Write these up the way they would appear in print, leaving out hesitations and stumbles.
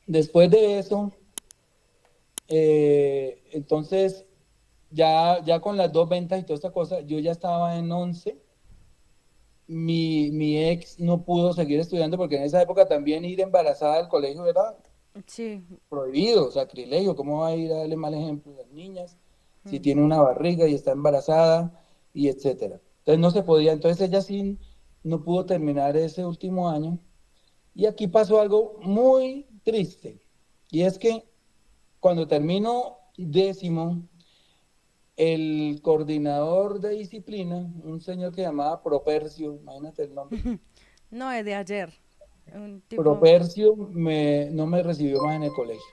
Después de eso, entonces, ya con las dos ventas y toda esta cosa, yo ya estaba en 11. Mi ex no pudo seguir estudiando porque en esa época también ir embarazada al colegio era Sí. prohibido, sacrilegio. ¿Cómo va a ir a darle mal ejemplo a las niñas si tiene una barriga y está embarazada y etcétera? Entonces no se podía. Entonces ella sí no pudo terminar ese último año. Y aquí pasó algo muy triste. Y es que cuando termino décimo, el coordinador de disciplina, un señor que llamaba Propercio, imagínate el nombre, No, es de ayer. Un tipo. Propercio no me recibió más en el colegio.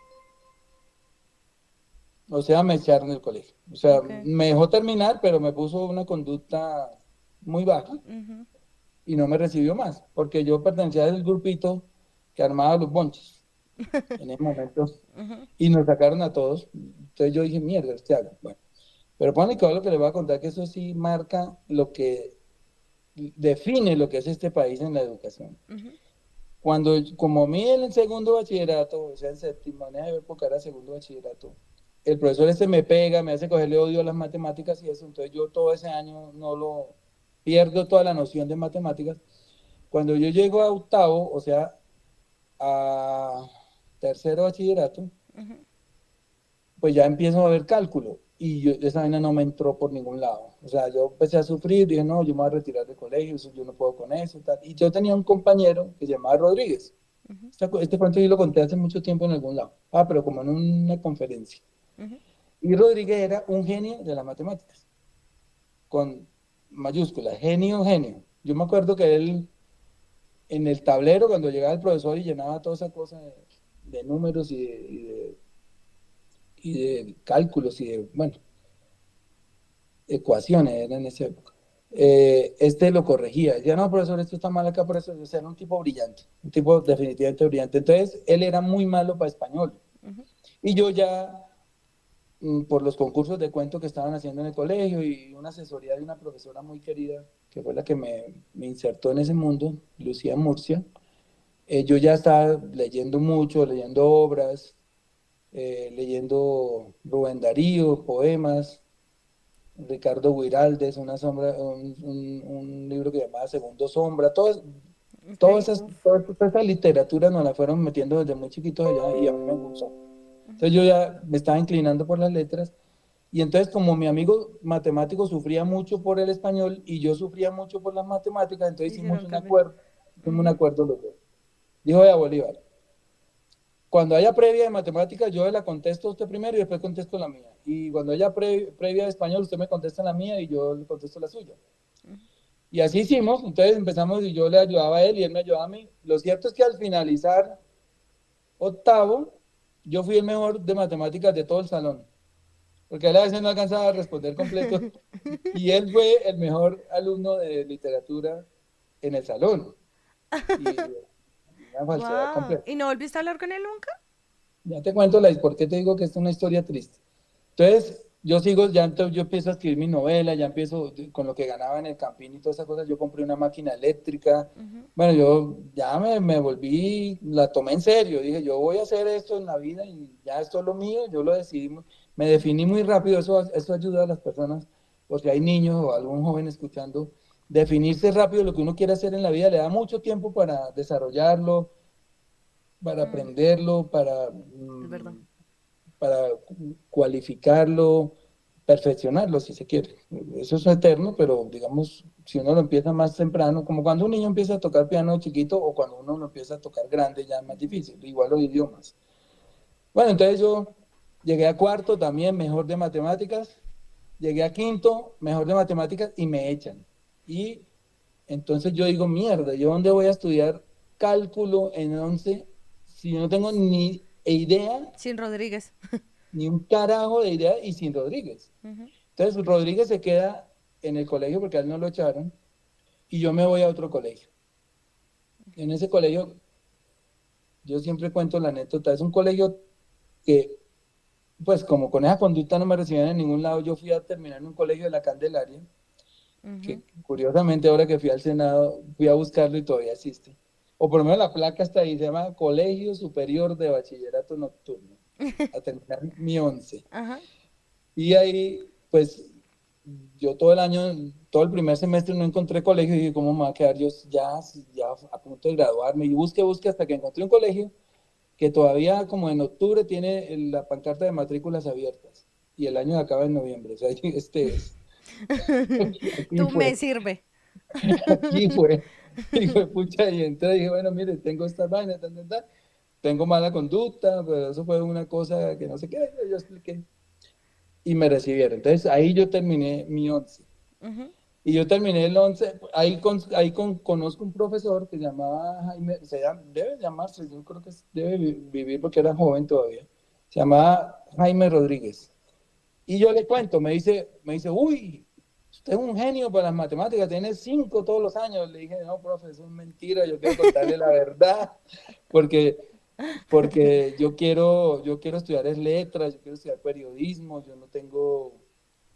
O sea, me echaron del colegio. O sea, Ok. me dejó terminar, pero me puso una conducta muy baja Ujú. y no me recibió más, porque yo pertenecía al grupito que armaba los bonches en ese momento y nos sacaron a todos. Entonces yo dije, mierda, ¿qué hago? Bueno, pero ponle que lo que le voy a contar, que eso sí marca lo que define lo que es este país en la educación. Cuando, como a mí en el segundo bachillerato, o sea, en séptimo, en esa época era segundo bachillerato, el profesor este me pega, me hace cogerle odio a las matemáticas y eso, entonces yo todo ese año no lo pierdo toda la noción de matemáticas. Cuando yo llego a octavo, o sea, a tercero bachillerato, pues ya empiezo a ver cálculo y esa vaina no me entró por ningún lado. O sea, yo empecé a sufrir, dije, no, yo me voy a retirar del colegio, yo no puedo con eso, tal. Y yo tenía un compañero que se llamaba Rodríguez. Este cuento yo lo conté hace mucho tiempo en algún lado. Ah, pero como en una conferencia. Y Rodríguez era un genio de las matemáticas, con mayúsculas, genio, genio. Yo me acuerdo que él, en el tablero, cuando llegaba el profesor y llenaba toda esa cosa de números y de cálculos y de, bueno, ecuaciones era en esa época. Este lo corregía, decía, no, profesor, esto está mal acá, por eso, o sea, era un tipo brillante, un tipo definitivamente brillante. Entonces, él era muy malo para español. Y yo ya, por los concursos de cuento que estaban haciendo en el colegio y una asesoría de una profesora muy querida, que fue la que me insertó en ese mundo, Lucía Murcia, yo ya estaba leyendo mucho, leyendo obras, leyendo Rubén Darío, poemas, Ricardo Guiraldes, un libro que llamaba Segundo Sombra, Ok. toda esa literatura nos la fueron metiendo desde muy chiquitos allá y a mí me gustó. Entonces yo ya me estaba inclinando por las letras y entonces como mi amigo matemático sufría mucho por el español y yo sufría mucho por las matemáticas, entonces Hicieron cambio. hicimos un acuerdo los dos. Dijo, vea Bolívar, cuando haya previa de matemáticas, yo la contesto a usted primero y después contesto la mía. Y cuando haya previa de español, usted me contesta la mía y yo le contesto la suya. Y así hicimos, entonces empezamos y yo le ayudaba a él y él me ayudaba a mí. Lo cierto es que al finalizar octavo, yo fui el mejor de matemáticas de todo el salón, porque él a veces no alcanzaba a responder completo y él fue el mejor alumno de literatura en el salón y una falsedad Wow. completa. ¿Y no volviste a hablar con él nunca? Ya te cuento por qué te digo que esta es una historia triste. Entonces, yo sigo, yo empiezo a escribir mi novela, ya empiezo con lo que ganaba en el Campín y todas esas cosas. Yo compré una máquina eléctrica. Bueno, yo ya me volví, la tomé en serio. Dije, yo voy a hacer esto en la vida y ya esto es lo mío. Yo lo decidí, me definí muy rápido. Eso ayuda a las personas, o si hay niños o algún joven escuchando, definirse rápido lo que uno quiere hacer en la vida. Le da mucho tiempo para desarrollarlo, para aprenderlo, Es verdad. para cualificarlo, perfeccionarlo, si se quiere. Eso es eterno, pero digamos, si uno lo empieza más temprano, como cuando un niño empieza a tocar piano chiquito o cuando uno lo empieza a tocar grande, ya es más difícil, igual los idiomas. Bueno, entonces yo llegué a cuarto también, mejor de matemáticas, llegué a quinto, mejor de matemáticas y me echan. Y entonces yo digo, mierda, ¿yo dónde voy a estudiar cálculo en 11 si yo no tengo ni idea, Sin Rodríguez. ni un carajo de idea y sin Rodríguez? Entonces Rodríguez se queda en el colegio porque a él no lo echaron y yo me voy a otro colegio. En ese colegio, yo siempre cuento la anécdota, es un colegio que, pues como con esa conducta no me recibían en ningún lado, yo fui a terminar en un colegio de la Candelaria, que curiosamente ahora que fui al Senado, fui a buscarlo y todavía existe. o por lo menos la placa está ahí, se llama Colegio Superior de Bachillerato Nocturno, a terminar mi 11. Ajá. Y ahí, pues, yo todo el año, todo el primer semestre no encontré colegio y dije, ¿cómo me va a quedar yo ya a punto de graduarme? Y busqué hasta que encontré un colegio que todavía como en octubre tiene la pancarta de matrículas abiertas y el año acaba en noviembre. O sea, este es. Aquí Tú me fue, sirve. aquí fue. Y fue pucha, y entonces dije, bueno, mire, tengo estas vainas, tengo mala conducta, pero eso fue una cosa que no sé qué, yo expliqué. Y me recibieron. Entonces ahí yo terminé mi 11. Ujú. Y yo terminé el 11 conozco un profesor que se llamaba Jaime, debe llamarse, yo creo que debe vivir porque era joven todavía, se llamaba Jaime Rodríguez. Y yo le cuento, me dice, uy, usted es un genio para las matemáticas, tiene 5 todos los años. Le dije, no, profe, eso es mentira, yo quiero contarle la verdad, porque, porque yo quiero estudiar letras, yo quiero estudiar periodismo, yo no tengo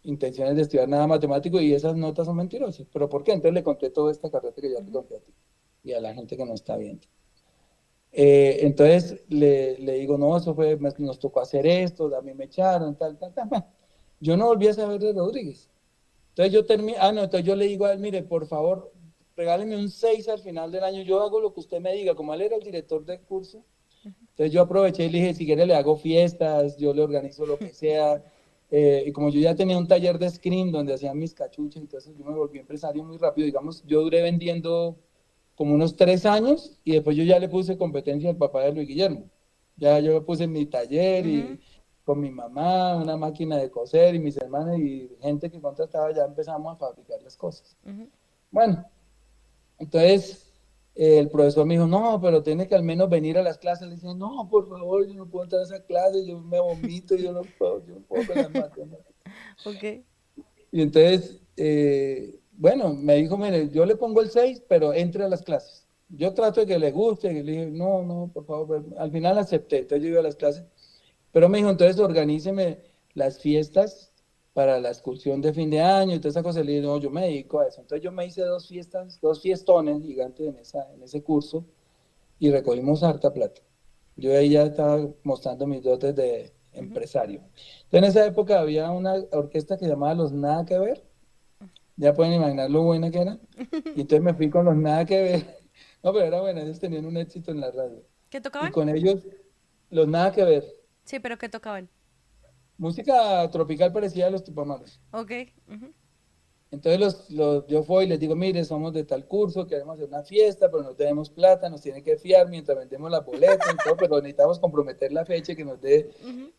intenciones de estudiar nada matemático y esas notas son mentirosas. ¿Pero por qué? Entonces le conté toda esta carrera que ya te Ujú. conté a ti y a la gente que no está viendo. Entonces le digo, no, eso fue, nos tocó hacer esto, a mí me echaron, tal, tal, tal. Bueno, yo no volví a saber de Rodríguez. Entonces yo no, entonces yo le digo a él, mire, por favor, regáleme un 6 al final del año, yo hago lo que usted me diga, como él era el director del curso, entonces yo aproveché y le dije, si quiere le hago fiestas, yo le organizo lo que sea. Y como yo ya tenía un taller de screen donde hacían mis cachuchas, entonces yo me volví empresario muy rápido. Digamos, yo duré vendiendo como unos 3 años y después yo ya le puse competencia al papá de Luis Guillermo. Ya yo puse mi taller Ujú. y con mi mamá, una máquina de coser y mis hermanos y gente que contrataba, ya empezamos a fabricar las cosas. Ujú. Bueno, entonces, el profesor me dijo, no, pero tiene que al menos venir a las clases. Le dije, no, por favor, yo no puedo entrar a esa clase, yo me vomito, yo no puedo con las matemáticas. Ok. Y entonces, bueno, me dijo, mire, yo le pongo el 6 pero entre a las clases. Yo trato de que le guste, y le dije, no, no, por favor, pero al final acepté, entonces yo iba a las clases. Pero me dijo, entonces organíceme las fiestas para la excursión de fin de año y toda esa cosa. Le dije, no, yo me dedico a eso. Entonces yo me hice 2 fiestas, 2 fiestones gigantes en ese curso y recogimos harta plata. Yo ahí ya estaba mostrando mis dotes de Ujú. empresario. Entonces en esa época había una orquesta que se llamaba Los Nada que Ver. Ya pueden imaginar lo buena que era. Y entonces me fui con Los Nada que Ver. No, pero era buena, ellos tenían un éxito en la radio. ¿Qué Y tocaban? con ellos, Los Nada que Ver. Sí, pero ¿qué tocaban? Música tropical parecida a los Tupamaros. Ok. Ujú. Entonces yo fui y les digo, mire, somos de tal curso, queremos hacer una fiesta, pero no tenemos plata, nos tiene que fiar mientras vendemos las boletas y todo, pero necesitamos comprometer la fecha, Ujú.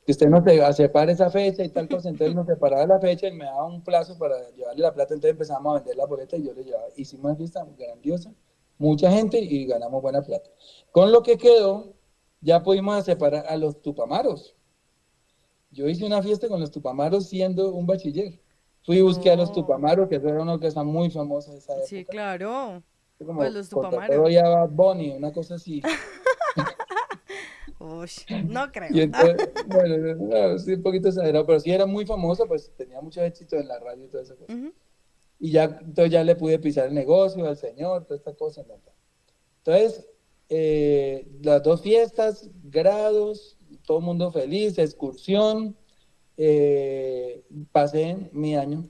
que usted nos separe esa fecha y tal cosa. Entonces nos separaba la fecha y me daba un plazo para llevarle la plata, entonces empezamos a vender las boletas y yo le llevaba. Hicimos una fiesta grandiosa, mucha gente y ganamos buena plata. Con lo que quedó, ya pudimos separar a los Tupamaros. Yo hice una fiesta con los Tupamaros siendo un bachiller. Fui y busqué a los No. Tupamaros, que era una orquesta muy famosa de esa Sí, época. claro. Pues Como los contratado Tupamaros. ya a Bad Bunny, una cosa así. Uy, no Y creo. entonces, bueno, no, sí, un poquito exagerado, pero sí era muy famosa, pues tenía mucho éxito en la radio y toda esa cosa. Ujú. Y ya, entonces ya le pude pisar el negocio al señor, toda esta cosa. ¿No? Entonces, las 2 fiestas, grados, todo el mundo feliz, excursión, pasé mi año.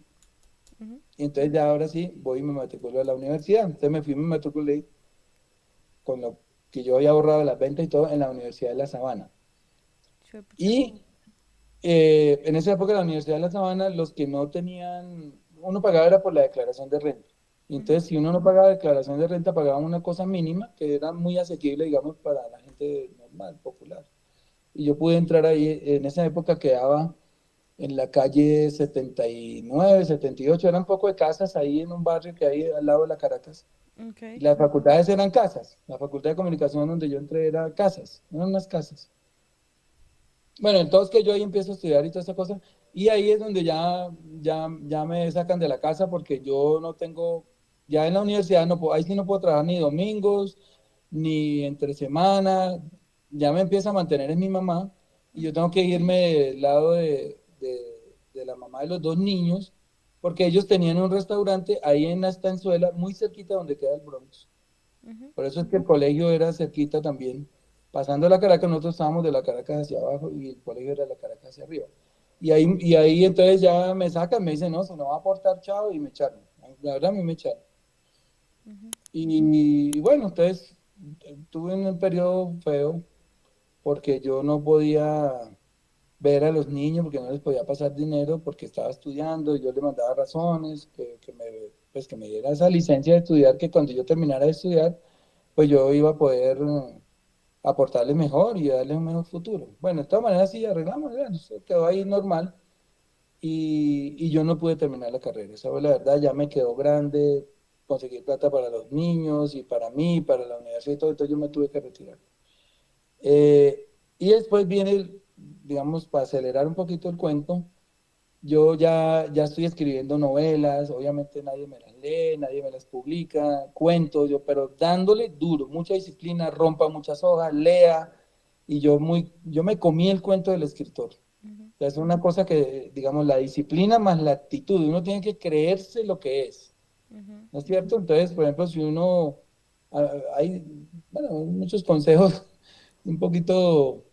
Ujú. Y entonces ya ahora sí voy y me matriculo a la universidad. Entonces me fui y me matriculé con lo que yo había ahorrado de las ventas y todo en la Universidad de La Sabana. Chuepucha. Y en esa época en la Universidad de La Sabana, los que no tenían, uno pagaba era por la declaración de renta. Y Ujú. entonces si uno no pagaba declaración de renta, pagaba una cosa mínima que era muy asequible, digamos, para la gente normal, popular. Y yo pude entrar ahí, en esa época quedaba en la calle 79, 78, eran un poco de casas ahí en un barrio que hay al lado de la Caracas. Y Ok. las facultades eran casas. La facultad de comunicación donde yo entré era casas, eran unas casas. Bueno, entonces que yo ahí empiezo a estudiar y toda esa cosa. Y ahí es donde ya me sacan de la casa porque yo no tengo, ya en la universidad no puedo, ahí sí no puedo trabajar ni domingos, ni entre semana. Ya me empieza a mantener en mi mamá y yo tengo que irme del lado de la mamá de los 2 niños porque ellos tenían un restaurante ahí en la Estanzuela, muy cerquita donde queda el Bronx. Ujú. Por eso es que el colegio era cerquita también. Pasando la Caracas, nosotros estábamos de la Caracas hacia abajo y el colegio era de la Caracas hacia arriba. Y ahí entonces ya me sacan, me dicen, no, si no va a aportar, chao, y me echaron. La verdad, a mí me echaron. Ujú. Y bueno, entonces tuve un periodo feo porque yo no podía ver a los niños porque no les podía pasar dinero porque estaba estudiando y yo le mandaba razones pues que me diera esa licencia de estudiar, que cuando yo terminara de estudiar, pues yo iba a poder aportarles mejor y darles un mejor futuro. Bueno, de todas maneras sí arreglamos, ya, eso quedó ahí normal y yo no pude terminar la carrera. Esa fue la verdad, ya me quedó grande conseguir plata para los niños y para mí, para la universidad y todo, entonces yo me tuve que retirar. Y después viene, digamos, para acelerar un poquito el cuento, yo ya estoy escribiendo novelas, obviamente nadie me las lee, nadie me las publica, cuentos, pero dándole duro, mucha disciplina, rompa muchas hojas, lea, y yo me comí el cuento del escritor. Ujú. O sea, es una cosa que, digamos, la disciplina más la actitud, uno tiene que creerse lo que es, Ujú. ¿no es cierto? Entonces, por ejemplo, si uno, hay, bueno, hay muchos consejos un poquito,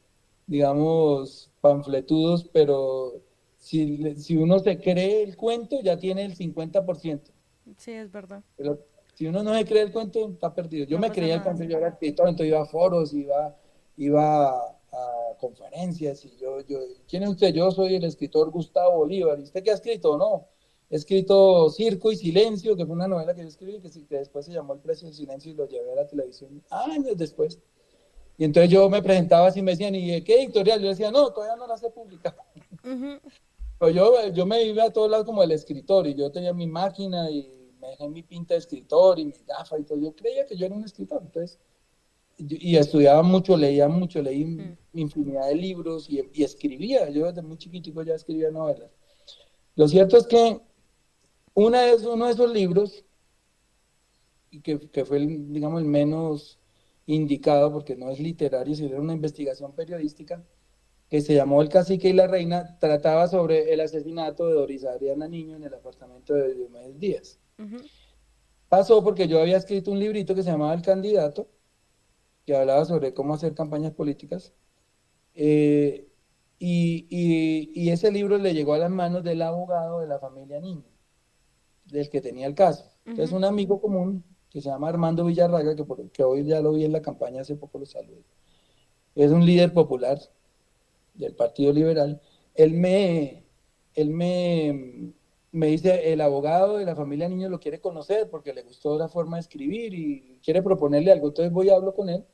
digamos, panfletudos, pero si uno se cree el cuento, ya tiene el 50%. Sí, es verdad. Pero si uno no se cree el cuento, está perdido. Yo No me pasa creía el nada. cuento, yo era escritor, entonces iba a foros, iba a conferencias, y ¿quién es usted? Yo soy el escritor Gustavo Bolívar. ¿Y usted qué ha escrito? No, he escrito Circo y Silencio, que fue una novela que yo escribí, que después se llamó El Precio del Silencio y lo llevé a la televisión años después. Y entonces yo me presentaba así, me decían, ¿y de qué editorial? Yo decía, no, todavía no la sé publicar. Ujú. Pero yo me iba a todos lados como el escritor y yo tenía mi máquina y me dejé mi pinta de escritor y mi gafa y todo. Yo creía que yo era un escritor. Entonces, y estudiaba mucho, leí Mm. infinidad de libros y escribía. Yo desde muy chiquitico ya escribía novelas. Lo cierto es que uno de esos libros, que fue, digamos, el menos indicado, porque no es literario, sino era una investigación periodística, que se llamó El Cacique y la Reina, trataba sobre el asesinato de Doris Adriana Niño en el apartamento de Diomedes Díaz. Ujú. Pasó porque yo había escrito un librito que se llamaba El Candidato, que hablaba sobre cómo hacer campañas políticas, eh, y ese libro le llegó a las manos del abogado de la familia Niño, del que tenía el caso. Entonces, Ujú. un amigo común que se llama Armando Villarraga, que hoy ya lo vi en la campaña, hace poco lo saludé, es un líder popular del Partido Liberal. Él me, él me dice, el abogado de la familia Niño lo quiere conocer porque le gustó la forma de escribir y quiere proponerle algo. Entonces voy y hablo con él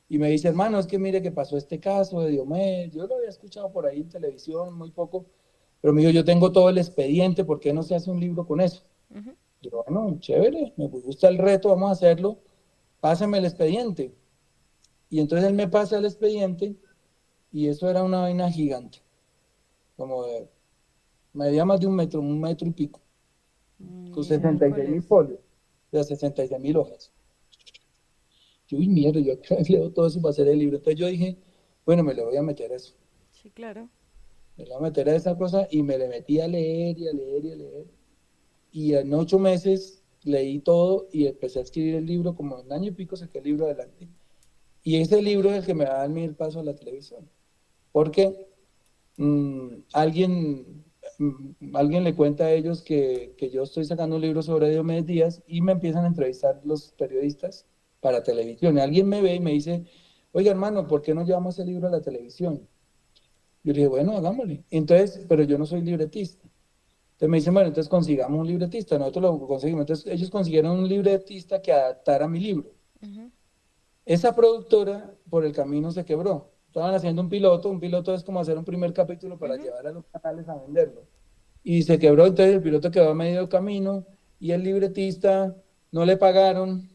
y me dice, hermano, es que mire que pasó este caso de Diomedes. Yo lo había escuchado por ahí en televisión muy poco, pero me dijo, yo tengo todo el expediente, ¿por qué no se hace un libro con eso? Ujú. Yo, bueno, chévere, me gusta el reto, vamos a hacerlo, pásame el expediente. Y entonces él me pasa el expediente y eso era una vaina gigante, como de, medía más de un metro y pico, con 66 mil Miércoles. folios, de 66.000 hojas. Yo, uy, mierda, yo acá leo todo eso para hacer el libro. Entonces yo dije, bueno, me le voy a meter a eso. Sí, claro. Me le voy a meter a esa cosa y me le metí a leer y a leer y a leer. Y en 8 meses leí todo y empecé a escribir el libro, como en un año y pico saqué el libro adelante. Y ese libro es el que me va a dar el paso a la televisión. Porque mm, alguien, alguien le cuenta a ellos que yo estoy sacando un libro sobre Diomedes Díaz y me empiezan a entrevistar los periodistas para televisión. Y alguien me ve y me dice, oiga hermano, ¿por qué no llevamos el libro a la televisión? Yo le dije, bueno, hagámosle. Entonces, pero yo no soy libretista. Entonces me dicen, bueno, entonces consigamos un libretista. Nosotros lo conseguimos. Entonces ellos consiguieron un libretista que adaptara mi libro. Ujú. Esa productora por el camino se quebró. Estaban haciendo un piloto es como hacer un primer capítulo para Ujú. llevar a los canales a venderlo. Y se quebró, entonces el piloto quedó a medio camino y el libretista no le pagaron.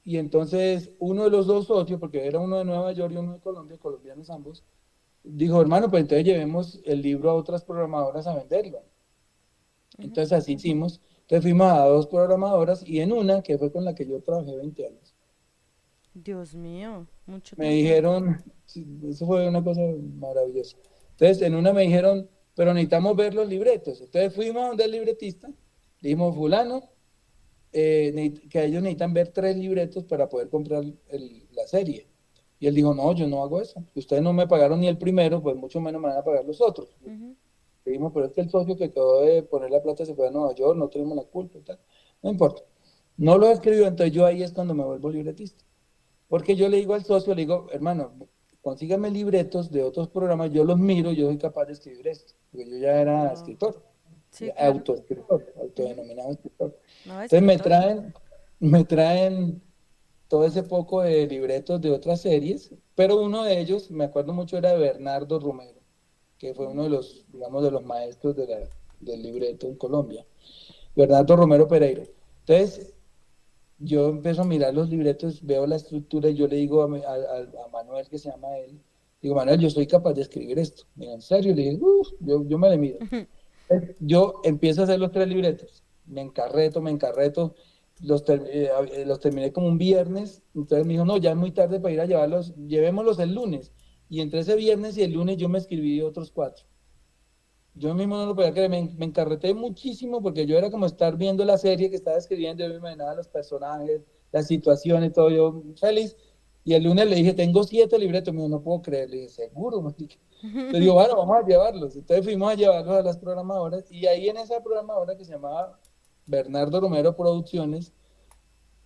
Y entonces uno de los dos socios, porque era uno de Nueva York y uno de Colombia, colombianos ambos, dijo, hermano, pues entonces llevemos el libro a otras programadoras a venderlo. Ujú. Entonces así hicimos. Entonces fuimos a dos programadoras y en una, que fue con la que yo trabajé 20 años, Dios mío, mucho me tiempo. dijeron, sí, eso fue una cosa maravillosa. Entonces, en una me dijeron, pero necesitamos ver los libretos. Entonces fuimos a donde el libretista, le dijimos, fulano, que ellos necesitan ver 3 libretos para poder comprar la serie. Y él dijo, no, yo no hago eso. Ustedes no me pagaron ni el primero, pues mucho menos me van a pagar los otros. Ujú. Le dijimos, pero es que el socio que acabó de poner la plata se fue a Nueva York, no tenemos la culpa y tal. No importa. No lo escribió, entonces yo ahí es cuando me vuelvo libretista. Porque yo le digo al socio, le digo, hermano, consígame libretos de otros programas, yo los miro, yo soy capaz de escribir esto. Porque yo ya era Wow. escritor, Sí, claro. autoescritor, Ujú. autodenominado escritor. No, Entonces escritor. me traen todo ese poco de libretos de otras series, pero uno de ellos, me acuerdo mucho, era de Bernardo Romero, que fue uno de los, digamos, de los maestros del libreto en Colombia. Bernardo Romero Pereiro. Entonces, yo empiezo a mirar los libretos, veo la estructura y yo le digo a Manuel, que se llama él, digo, Manuel, yo soy capaz de escribir esto. Digo, ¿en serio? Le dije, yo me le mido. Yo empiezo a hacer los 3 libretos, me encarreto, los terminé como un viernes, entonces me dijo, no, ya es muy tarde para ir a llevarlos, llevémoslos el lunes. Y entre ese viernes y el lunes yo me escribí otros 4. Yo mismo no lo podía creer, me encarreté muchísimo porque yo era como estar viendo la serie que estaba escribiendo, yo me imaginaba los personajes, las situaciones, todo, yo feliz. Y el lunes le dije, tengo 7 libretos, me dijo, no puedo creer, le dije, seguro, marica. Entonces digo, bueno, vamos a llevarlos. Entonces fuimos a llevarlos a las programadoras y ahí en esa programadora que se llamaba Bernardo Romero Producciones,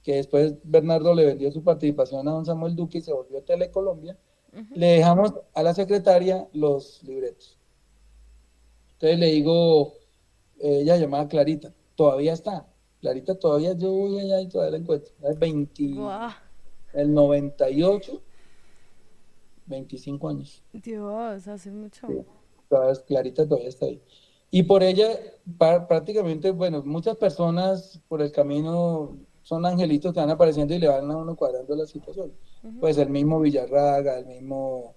que después Bernardo le vendió su participación a don Samuel Duque y se volvió Telecolombia, Ujú. le dejamos a la secretaria los libretos. Entonces le digo, ella llamada Clarita, todavía está. Clarita todavía, yo voy allá y todavía la encuentro. Es Guau. el 98, 25 años. Dios, hace mucho. Sí, Clarita todavía está ahí. Y por ella, prácticamente, bueno, muchas personas por el camino son angelitos que van apareciendo y le van a uno cuadrando la situación. Ujú. Pues el mismo Villarraga, el mismo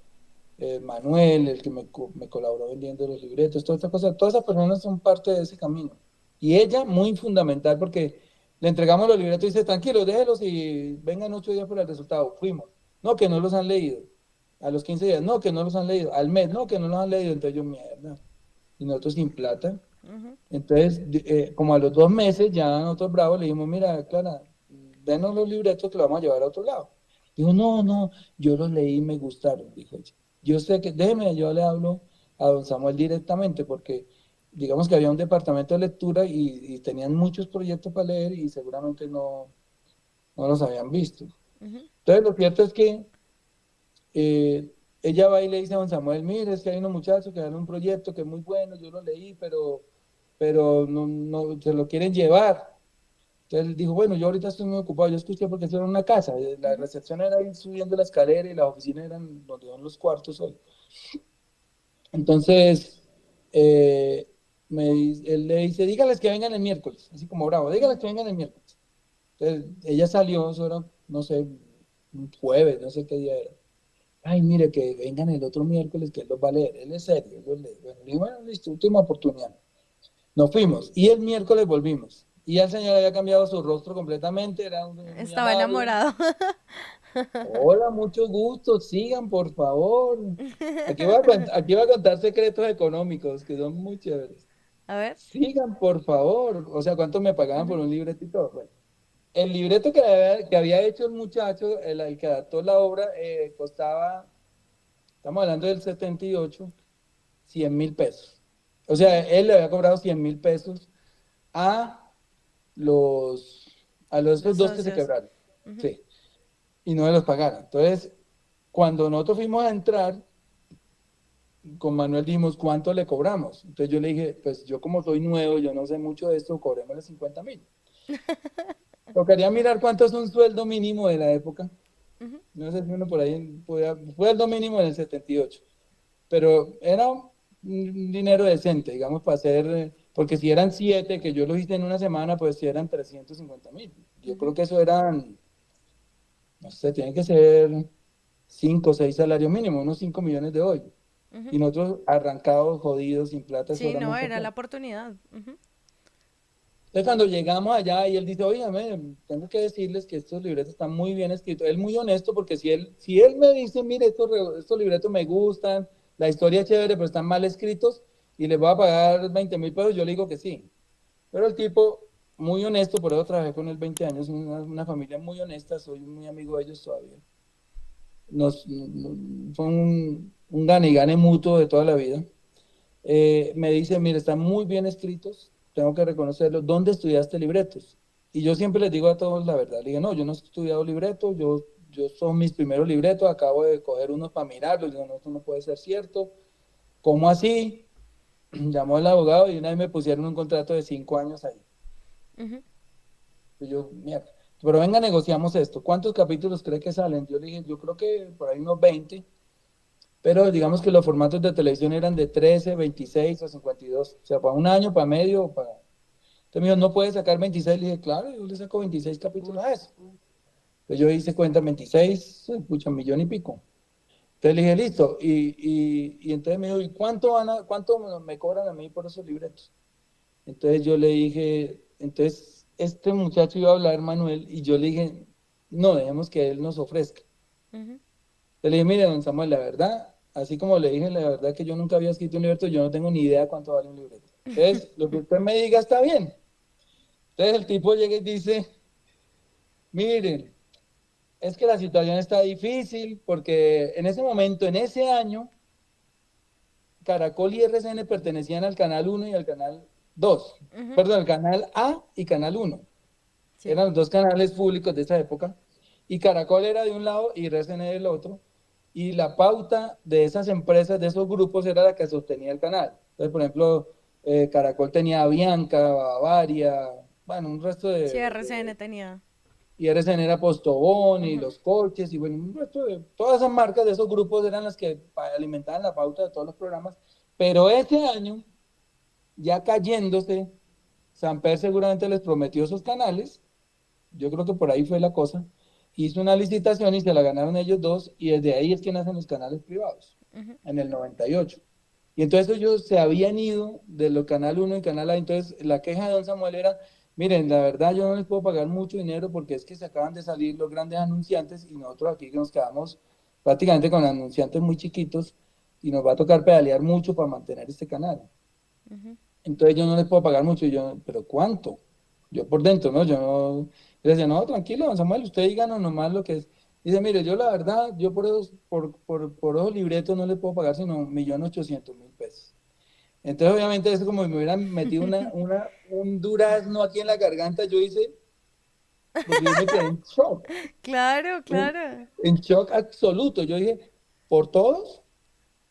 Manuel, el que me colaboró vendiendo los libretos, todas estas cosas, todas esas personas son parte de ese camino. Y ella, muy fundamental, porque le entregamos los libretos y dice, tranquilo, déjelos y vengan 8 días por el resultado. Fuimos. No, que no los han leído. A los 15 días, no, que no los han leído. Al mes, no, que no los han leído. Entonces yo, mierda. Y nosotros sin plata. Ujú. Entonces, como a los 2 meses, ya nosotros bravos le dijimos, mira, Clara, denos los libretos que lo vamos a llevar a otro lado. Dijo, no, no, yo los leí y me gustaron, dijo ella. Yo sé que, déjeme, yo le hablo a don Samuel directamente, porque digamos que había un departamento de lectura y tenían muchos proyectos para leer y seguramente no los habían visto. Ujú. Entonces, lo cierto es que eh, ella va y le dice a don Samuel, mire, es que hay unos muchachos que dan un proyecto que es muy bueno, yo lo leí, pero no se lo quieren llevar. Entonces él dijo, bueno, yo ahorita estoy muy ocupado, yo escuché porque eso era una casa, la Ujú. recepción era ir subiendo la escalera y las oficinas eran donde son los cuartos hoy. Entonces, eh, él le dice, dígales que vengan el miércoles, así como bravo, dígales Ujú. que vengan el miércoles. Entonces ella salió, eso era, no sé, un jueves, no sé qué día era. Ay, mire, que vengan el otro miércoles que él los va a leer, él es serio, él los lee. Bueno, le digo, bueno, listo, última oportunidad. Nos fuimos y el miércoles volvimos. Y ya el señor había cambiado su rostro completamente, era un señor muy Estaba amable. enamorado. Hola, mucho gusto, sigan por favor. Aquí va a contar secretos económicos que son muy chéveres. A ver. Sigan por favor. O sea, ¿cuánto me pagaban por Ujú. un libretito? Bueno, el libreto que había hecho el muchacho, el que adaptó la obra, costaba, estamos hablando del 78, 100.000 pesos. O sea, Ujú. él le había cobrado 100.000 pesos a los, a los Los otros dos que se socios. quebraron. Ujú. Sí, y no me los pagaron. Entonces, cuando nosotros fuimos a entrar, con Manuel dijimos, ¿cuánto le cobramos? Entonces yo le dije, pues yo como soy nuevo, yo no sé mucho de esto, cobrémosle 50.000. Tocaría mirar cuánto es un sueldo mínimo de la época. Ujú. No sé si uno por ahí sueldo mínimo en el 78, pero era un dinero decente, digamos, para hacer, porque si eran 7, que yo lo hice en una semana, pues si eran 350.000. Yo Ujú. creo que eso eran, no sé, tiene que ser 5 o 6 salarios mínimos, unos 5 millones de hoy. Ujú. Y nosotros arrancados, jodidos, sin plata, eso Sí, era no, mucha era la plata. oportunidad. Ujú. Entonces cuando llegamos allá y él dice, oye, tengo que decirles que estos libretos están muy bien escritos. Él muy honesto porque si él me dice, mire, estos libretos me gustan, la historia es chévere, pero están mal escritos y les voy a pagar 20.000 pesos, yo le digo que sí. Pero el tipo, muy honesto, por eso trabajé con él 20 años, una familia muy honesta, soy muy amigo de ellos todavía. Fue un gane y gane mutuo de toda la vida. Me dice, mire, están muy bien escritos, tengo que reconocerlo. ¿Dónde estudiaste libretos? Y yo siempre les digo a todos la verdad. Le digo, no, yo no he estudiado libretos, yo son mis primeros libretos, acabo de coger unos para mirarlos. Digo, no, esto no puede ser cierto. ¿Cómo así? Llamó al abogado y una vez me pusieron un contrato de 5 años ahí. Ujú. Y yo, mierda. Pero venga, negociamos esto. ¿Cuántos capítulos cree que salen? Yo le dije, yo creo que por ahí unos 20. Pero digamos que los formatos de televisión eran de 13, 26 o 52. O sea, para un año, para medio, para... Entonces me dijo, ¿no puede sacar 26? Le dije, claro, yo le saco 26 capítulos a eso. Entonces yo hice cuenta 26, escucha, un millón y pico. Entonces le dije, listo. Y entonces me dijo, ¿y cuánto me cobran a mí por esos libretos? Entonces yo le dije, entonces este muchacho iba a hablar, Manuel, y yo le dije, no, dejemos que él nos ofrezca. Ujú. Le dije, mire, don Samuel, la verdad, así como le dije, la verdad que yo nunca había escrito un libreto, yo no tengo ni idea cuánto vale un libreto. Entonces, lo que usted me diga está bien. Entonces el tipo llega y dice, miren, es que la situación está difícil porque en ese momento, en ese año, Caracol y RCN pertenecían al Canal 1 y al Canal 2. Ujú. Perdón, al Canal A y Canal 1. Sí. Eran los dos canales públicos de esa época. Y Caracol era de un lado y RCN del otro. Y la pauta de esas empresas, de esos grupos, era la que sostenía el canal. Entonces, por ejemplo, Caracol tenía a Bianca, Bavaria, bueno, un resto Sí, RCN tenía. y RCN era Postobón y Ujú. los coches, y bueno, un resto de... Todas esas marcas de esos grupos eran las que alimentaban la pauta de todos los programas. Pero ese año, ya cayéndose, Samper seguramente les prometió esos canales, yo creo que por ahí fue la cosa, hizo una licitación y se la ganaron ellos dos y desde ahí es que nacen los canales privados, Ujú. en el 98. Y entonces ellos se habían ido de los Canal 1 y Canal A, entonces la queja de don Samuel era, miren, la verdad yo no les puedo pagar mucho dinero porque es que se acaban de salir los grandes anunciantes y nosotros aquí nos quedamos prácticamente con anunciantes muy chiquitos y nos va a tocar pedalear mucho para mantener este canal. Ujú. Entonces yo no les puedo pagar mucho. Y yo, ¿pero cuánto? Yo por dentro, ¿no? Yo no. Le decía, no, tranquilo, don Samuel, usted díganos nomás lo que es. Dice, mire, yo la verdad, yo por esos libretos no le puedo pagar sino 1.800.000 pesos. Entonces, obviamente, eso como si me hubieran metido un durazno aquí en la garganta, yo hice, porque yo me quedé Claro, en, claro. en shock absoluto. Yo dije, ¿por todos?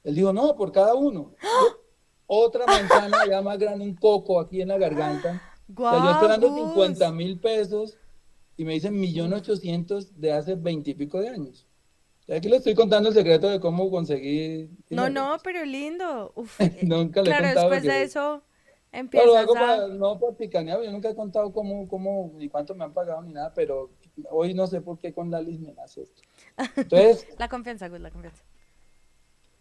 Él dijo, no, por cada uno. Yo, otra manzana ya más grande, un coco aquí en la garganta. O sea, yo Guau, esperando 50 Gus. mil pesos y me dicen millón Uf. ochocientos de hace 20 y pico de años. Y aquí le estoy contando el secreto de cómo conseguí No, dinero. no, Pues. pero lindo. Uf. Nunca le he Claro, contado después de porque, eso no, lo empiezas hago a... para, no por picanear, yo nunca he contado cómo, ni cuánto me han pagado ni nada, pero hoy no sé por qué con Lalis me nace esto. Entonces, La confianza, Gus, la confianza.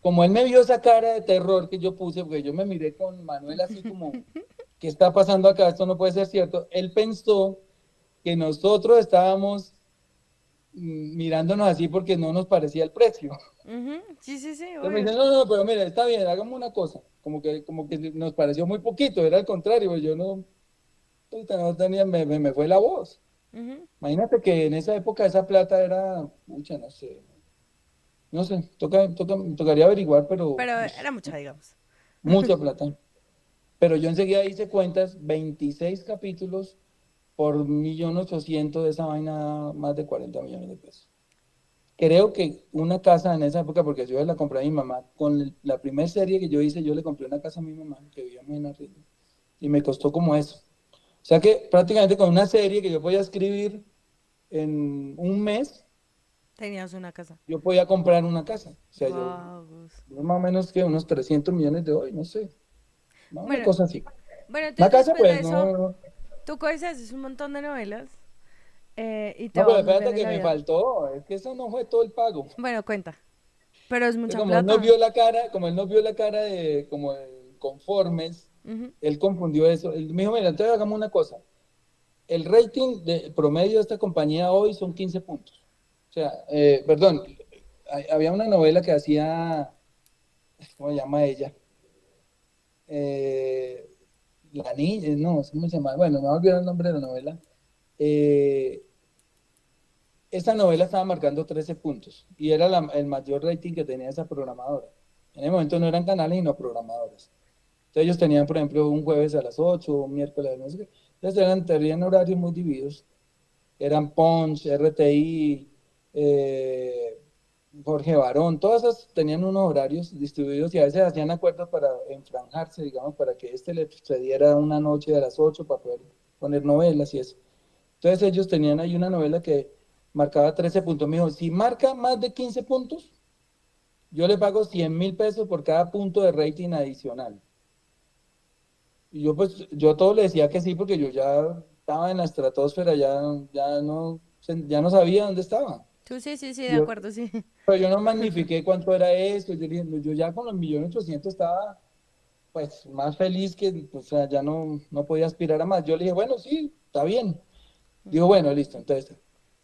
como él me vio esa cara de terror que yo puse, porque yo me miré con Manuel así como, ¿qué está pasando acá? Esto no puede ser cierto. Él pensó que nosotros estábamos mirándonos así porque no nos parecía el precio. Ujú. Sí, sí, sí, Entonces me obvio. dice, no, no, pero mira, está bien, hagamos una cosa. Como que nos pareció muy poquito, era al contrario, yo no, puta, no tenía, me fue la voz. Ujú. Imagínate que en esa época esa plata era, mucha, no sé, tocaría averiguar, pero Pero era mucha, digamos. mucha plata. Pero yo enseguida hice cuentas, 26 capítulos por 1.800.000 de esa vaina, más de 40 millones de pesos. Creo que una casa en esa época, porque yo la compré a mi mamá, con la primera serie que yo hice, yo le compré una casa a mi mamá, que vivíamos en arriendo, y me costó como eso. O sea que prácticamente con una serie que yo podía escribir en un mes, Tenías una casa. yo podía comprar una casa. O sea, Guau, Gus. yo más o menos que unos 300 millones de hoy, no sé, no, una Bueno, cosa así. bueno, Una entonces casa, después de pues, eso, no, tú coges, haces un montón de novelas y te no, pero va muy bien espérate en que la me vida. faltó, es que eso no fue todo el pago. Bueno, cuenta. Pero es Entonces, mucha como él nos plata. vio la cara, como él nos vio la cara de como de conformes, Ujú. él confundió eso. Él me dijo, mira, entonces hagamos una cosa. El rating de promedio de esta compañía hoy son 15 puntos. O sea, perdón, había una novela que hacía, ¿cómo se llama ella? Eh, La niña, no, ¿cómo se llama? Bueno, me voy a olvidar el nombre de la novela. Eh, Esa novela estaba marcando 13 puntos y era el mayor rating que tenía esa programadora. En el momento no eran canales, sino programadoras. Entonces ellos tenían, por ejemplo, un jueves a las 8, un miércoles a las no sé qué. Entonces tenían horarios muy divididos. Eran Punch, RTI, eh, Jorge Barón, todas esas tenían unos horarios distribuidos y a veces hacían acuerdos para enfranjarse, digamos, para que este le cediera una noche a las 8 para poder poner novelas y eso. Entonces ellos tenían ahí una novela que marcaba 13 puntos. Me dijo, si marca más de 15 puntos, yo le pago 100.000 pesos por cada punto de rating adicional. Y yo pues, yo todo le decía que sí, porque yo ya estaba en la estratosfera, ya no sabía dónde estaba. Tú sí, sí, sí, de Yo, acuerdo, sí. pero yo no magnifiqué cuánto era eso. Yo dije, no, yo ya con los 1.800.000 estaba pues más feliz que, o sea, ya no podía aspirar a más. Yo le dije, bueno, sí, está bien. Digo, bueno, listo, entonces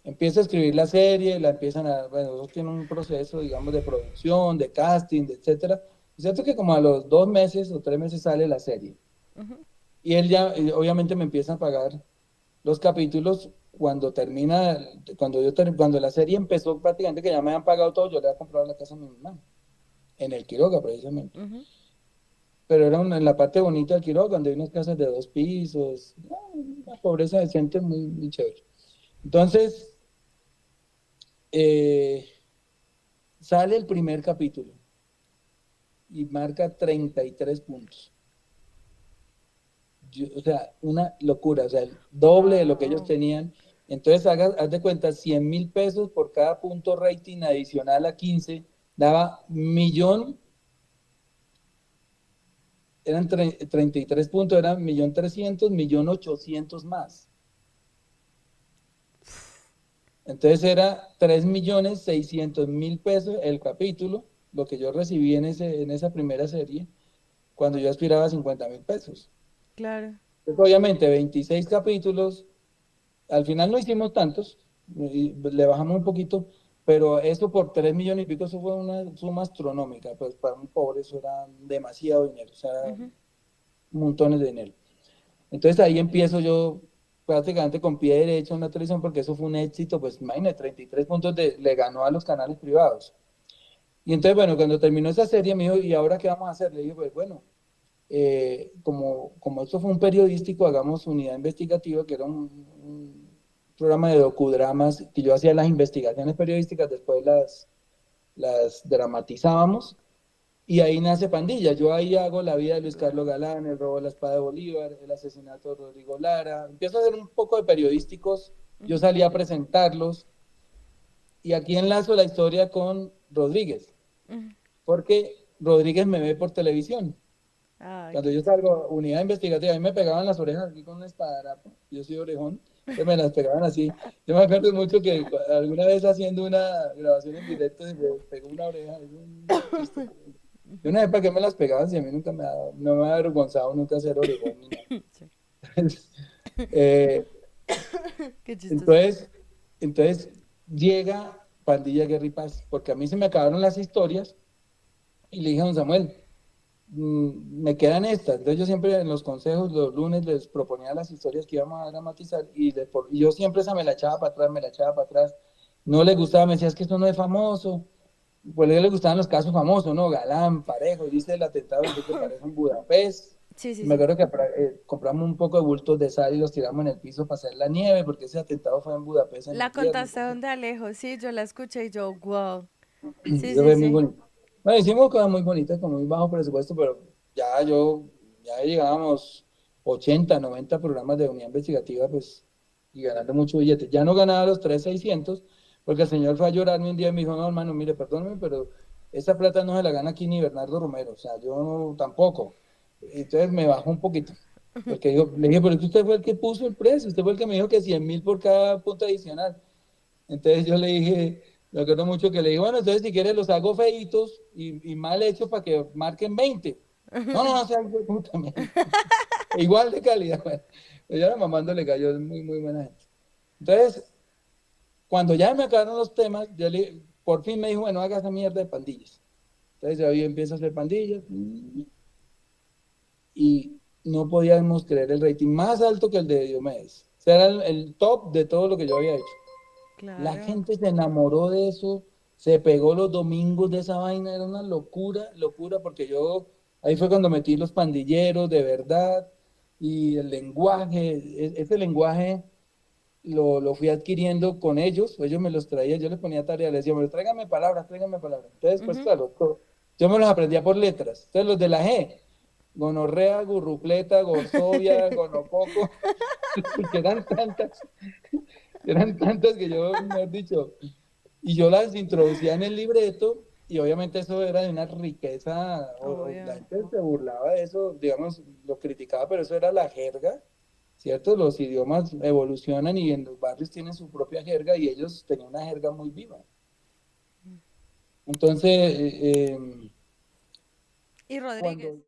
empieza a escribir la serie, la empiezan a, bueno, eso tiene un proceso, digamos, de producción, de casting, de etcétera. Es cierto que como a los 2 meses o 3 meses sale la serie. Y él ya, obviamente me empieza a pagar los capítulos cuando termina, cuando la serie empezó prácticamente que ya me habían pagado todo, yo le había comprado la casa a mi mamá, en el Quiroga precisamente. Ujú. Pero era en la parte bonita del Quiroga, donde hay unas casas de 2 pisos, una pobreza decente muy, muy chévere. Entonces, eh, sale el primer capítulo y marca 33 puntos. O sea, una locura, o sea, el doble de lo que ellos Wow. tenían. Entonces, haz de cuenta, 100.000 pesos por cada punto rating adicional a 15 daba millón, eran 33 puntos, eran 1.300.000, 1.800.000 más. Entonces era 3.600.000 pesos el capítulo, lo que yo recibí en esa primera serie, cuando yo aspiraba a 50.000 pesos. Claro. Entonces, obviamente, 26 capítulos, al final no hicimos tantos, y le bajamos un poquito, pero eso por 3 millones y pico, eso fue una suma astronómica, pues para un pobre eso era demasiado dinero, o sea, Ujú. montones de dinero. Entonces ahí empiezo yo prácticamente con pie derecho en la televisión porque eso fue un éxito, pues imagínate, 33 puntos le ganó a los canales privados. Y entonces, bueno, cuando terminó esa serie me dijo, ¿y ahora qué vamos a hacer? Le dije, pues bueno, como esto fue un periodístico, hagamos unidad investigativa, que era un programa de docudramas, que yo hacía las investigaciones periodísticas, después las dramatizábamos, y ahí nace Pandilla. Yo ahí hago la vida de Luis Carlos Galán, el robo de la espada de Bolívar, el asesinato de Rodrigo Lara. Empiezo a hacer un poco de periodísticos, yo Ujú. salía a presentarlos, y aquí enlazo la historia con Rodríguez, Ujú. porque Rodríguez me ve por televisión. Ay, qué Cuando yo chido. salgo a unidad investigativa, a mí me pegaban las orejas aquí con una espadarapo, yo soy orejón, entonces me las pegaban así. Yo me acuerdo mucho que alguna vez haciendo una grabación en directo se me pegó una oreja, es un chiste. Yo no sé para qué me las pegaban si a mí nunca no me ha avergonzado nunca ser orejón ni nada. Sí. Eh, Qué chistoso. entonces, entonces llega Pandilla Guerra y Paz, porque a mí se me acabaron las historias y le dije a don Samuel, me quedan estas. Entonces yo siempre en los consejos los lunes les proponía las historias que íbamos a dramatizar y yo siempre esa me la echaba para atrás, me la echaba para atrás. No le gustaba, me decía, es que esto no es famoso. Pues a él le gustaban los casos famosos, ¿no? Galán, Parejo, dice el atentado del Duque Parejo en Budapest. Sí, Y sí, me sí. acuerdo que compramos un poco de bultos de sal y los tiramos en el piso para hacer la nieve, porque ese atentado fue en Budapest en La invierno. contaste donde Alejo, sí, yo la escuché y yo, wow. Sí, Eso sí, fue muy sí. bonito. Bueno, hicimos cosas muy bonitas con muy bajo presupuesto, pero ya llegábamos 80 90 programas de unidad investigativa, pues, y ganando mucho billete. Ya no ganaba los 3.600 porque el señor fue a llorarme un día y me dijo, no, hermano, mire, perdóneme, pero esa plata no se la gana aquí ni Bernardo Romero, o sea, yo tampoco. Entonces me bajó un poquito, porque le dije, pero es que usted fue el que puso el precio, usted fue el que me dijo que 100.000 por cada punto adicional. Entonces yo le dije, me acuerdo mucho que le dije, bueno, entonces si quieres los hago feitos y mal hechos para que marquen 20. No, no, no, sea hijo de puta, igual de calidad. Bueno, yo era mamándole cayó, es muy, muy buena gente. Entonces, cuando ya me acabaron los temas, por fin me dijo, bueno, haga esa mierda de pandillas. Entonces yo empiezo a hacer pandillas y no podíamos creer el rating más alto que el de Diomedes. O sea, era el top de todo lo que yo había hecho. La Claro. gente se enamoró de eso, se pegó los domingos de esa vaina, era una locura, locura, porque yo, ahí fue cuando metí los pandilleros de verdad y el lenguaje, ese lenguaje lo fui adquiriendo con ellos me los traía, yo les ponía tarea, les decía, "Bueno, tráigame palabras, tráigame palabras". Entonces, pues Ujú. claro, yo me los aprendía por letras. Entonces, los de la G, gonorrea, gurrupleta, gorsovia, gonococo, porque eran tantas que yo, mejor dicho, y yo las introducía en el libreto y obviamente eso era de una riqueza, o la Obvio. gente se burlaba de eso, digamos, lo criticaba, pero eso era la jerga, ¿cierto? Los idiomas evolucionan y en los barrios tienen su propia jerga y ellos tenían una jerga muy viva. Entonces, Y cuando Rodríguez.